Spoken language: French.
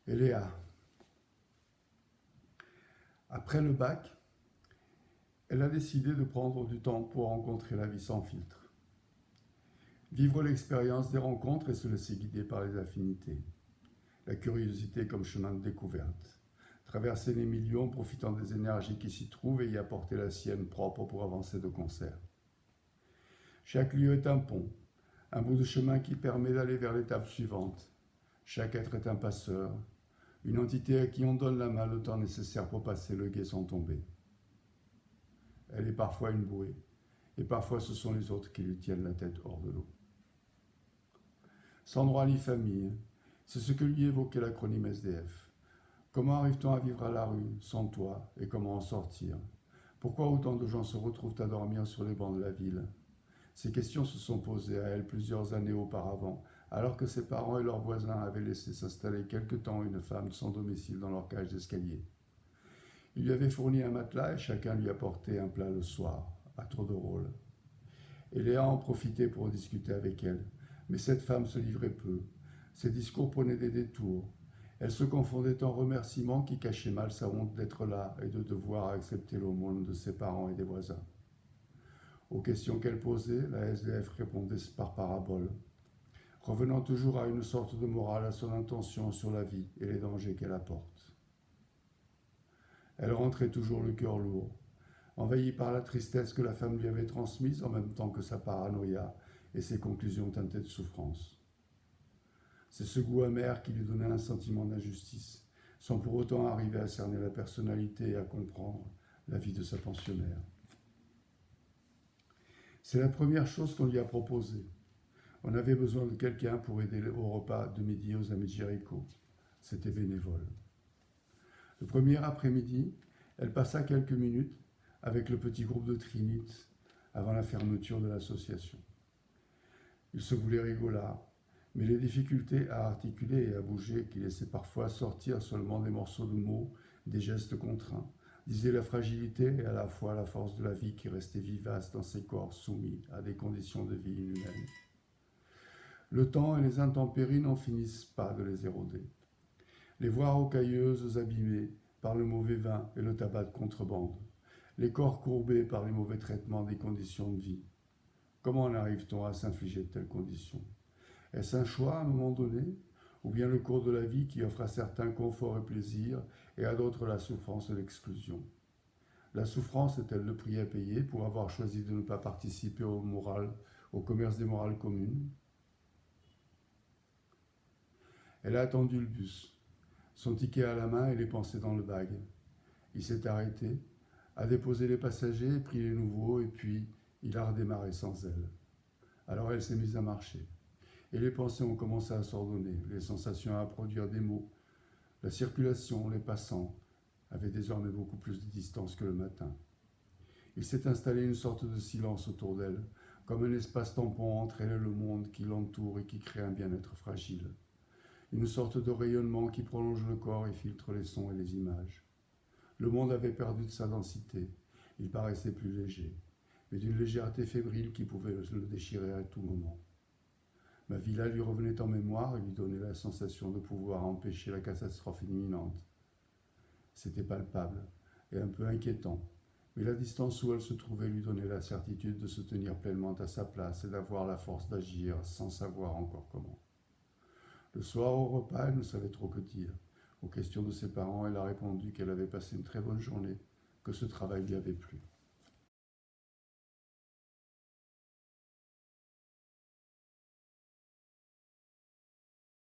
Et Léa, après le bac, elle a décidé de prendre du temps pour rencontrer la vie sans filtre. Vivre l'expérience des rencontres et se laisser guider par les affinités. La curiosité comme chemin de découverte. Traverser les millions, profitant des énergies qui s'y trouvent et y apporter la sienne propre pour avancer de concert. Chaque lieu est un pont, un bout de chemin qui permet d'aller vers l'étape suivante. Chaque être est un passeur, une entité à qui on donne la main le temps nécessaire pour passer le gué sans tomber. Elle est parfois une bouée, et parfois ce sont les autres qui lui tiennent la tête hors de l'eau. Sans droit ni famille, c'est ce que lui évoquait l'acronyme SDF. Comment arrive-t-on à vivre à la rue, sans toit, et comment en sortir? Pourquoi autant de gens se retrouvent à dormir sur les bancs de la ville? Ces questions se sont posées à elle plusieurs années auparavant, alors que ses parents et leurs voisins avaient laissé s'installer quelque temps une femme sans domicile dans leur cage d'escalier. Ils lui avaient fourni un matelas et chacun lui apportait un plat le soir, à tour de rôle. Et Léa en profitait pour discuter avec elle, mais cette femme se livrait peu. Ses discours prenaient des détours. Elle se confondait en remerciements qui cachaient mal sa honte d'être là et de devoir accepter l'aumône de ses parents et des voisins. Aux questions qu'elle posait, la SDF répondait par parabole, revenant toujours à une sorte de morale à son intention sur la vie et les dangers qu'elle apporte. Elle rentrait toujours le cœur lourd, envahie par la tristesse que la femme lui avait transmise en même temps que sa paranoïa et ses conclusions teintées de souffrance. C'est ce goût amer qui lui donnait un sentiment d'injustice, sans pour autant arriver à cerner la personnalité et à comprendre la vie de sa pensionnaire. C'est la première chose qu'on lui a proposée. On avait besoin de quelqu'un pour aider au repas de midi aux Amis de Jéricho. C'était bénévole. Le premier après-midi, elle passa quelques minutes avec le petit groupe de Trinite avant la fermeture de l'association. Il se voulait rigolard, mais les difficultés à articuler et à bouger qui laissaient parfois sortir seulement des morceaux de mots, des gestes contraints, disaient la fragilité et à la fois la force de la vie qui restait vivace dans ces corps soumis à des conditions de vie inhumaines. Le temps et les intempéries n'en finissent pas de les éroder. Les voies rocailleuses abîmées par le mauvais vin et le tabac de contrebande. Les corps courbés par les mauvais traitements des conditions de vie. Comment en arrive-t-on à s'infliger de telles conditions? Est-ce un choix à un moment donné? Ou bien le cours de la vie qui offre à certains confort et plaisir et à d'autres la souffrance et l'exclusion? La souffrance est-elle le prix à payer pour avoir choisi de ne pas participer au commerce des morales communes? Elle a attendu le bus, son ticket à la main et les pensées dans le bag. Il s'est arrêté, a déposé les passagers, pris les nouveaux, et puis il a redémarré sans elle. Alors elle s'est mise à marcher. Et les pensées ont commencé à s'ordonner, les sensations à produire des mots. La circulation, les passants, avaient désormais beaucoup plus de distance que le matin. Il s'est installé une sorte de silence autour d'elle, comme un espace tampon entre elle et le monde qui l'entoure et qui crée un bien-être fragile. Une sorte de rayonnement qui prolonge le corps et filtre les sons et les images. Le monde avait perdu de sa densité, il paraissait plus léger, mais d'une légèreté fébrile qui pouvait le déchirer à tout moment. Ma villa lui revenait en mémoire et lui donnait la sensation de pouvoir empêcher la catastrophe imminente. C'était palpable et un peu inquiétant, mais la distance où elle se trouvait lui donnait la certitude de se tenir pleinement à sa place et d'avoir la force d'agir sans savoir encore comment. Le soir au repas, elle ne savait trop que dire. Aux questions de ses parents, elle a répondu qu'elle avait passé une très bonne journée, que ce travail lui avait plu.